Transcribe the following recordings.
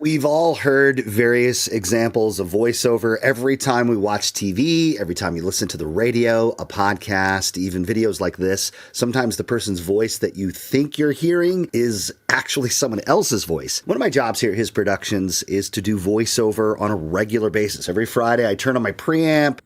We've all heard various examples of voiceover every time we watch TV, every time you listen to the radio, a podcast, even videos like this. Sometimes the person's voice that you think you're hearing is actually someone else's voice. One of my jobs here at His Productions is to do voiceover on a regular basis. Every Friday, I turn on my preamp,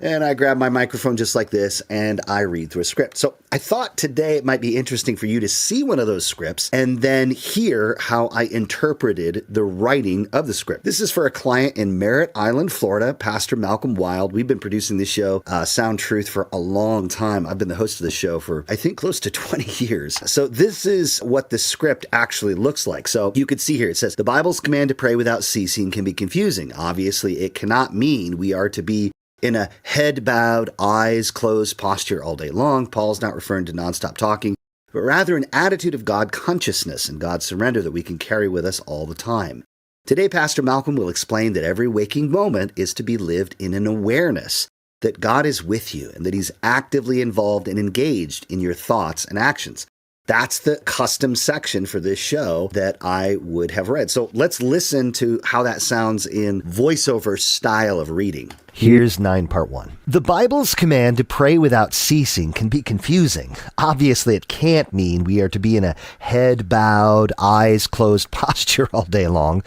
and I grab my microphone just like this, and I read through a script. So I thought today it might be interesting for you to see one of those scripts and then hear how I interpreted the writing of the script. This is for a client in Merritt Island, Florida, Pastor Malcolm Wild. We've been producing this show, Sound Truth, for a long time. I've been the host of the show for, I think, close to 20 years. So this is what the script actually looks like. So you could see here, it says, the Bible's command to pray without ceasing can be confusing. Obviously, it cannot mean we are to be in a head-bowed, eyes-closed posture all day long. Paul's not referring to nonstop talking, but rather an attitude of God consciousness and God surrender that we can carry with us all the time. Today, Pastor Malcolm will explain that every waking moment is to be lived in an awareness that God is with you and that He's actively involved and engaged in your thoughts and actions. That's the custom section for this show that I would have read. So let's listen to how that sounds in voiceover style of reading. Here's 9 part 1. The Bible's command to pray without ceasing can be confusing. Obviously, it can't mean we are to be in a head-bowed, eyes-closed posture all day long.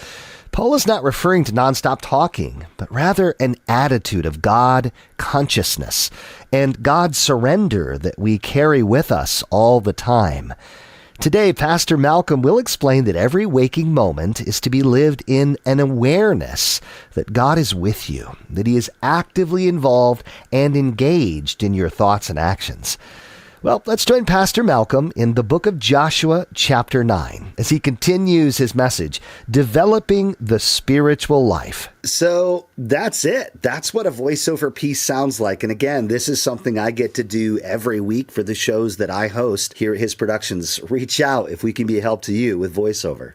Paul is not referring to nonstop talking, but rather an attitude of God consciousness and God surrender that we carry with us all the time. Today, Pastor Malcolm will explain that every waking moment is to be lived in an awareness that God is with you, that He is actively involved and engaged in your thoughts and actions. Well, let's join Pastor Malcolm in the book of Joshua, chapter 9, as he continues his message, Developing the Spiritual Life. So that's it. That's what a voiceover piece sounds like. And again, this is something I get to do every week for the shows that I host here at His Productions. Reach out if we can be a help to you with voiceover.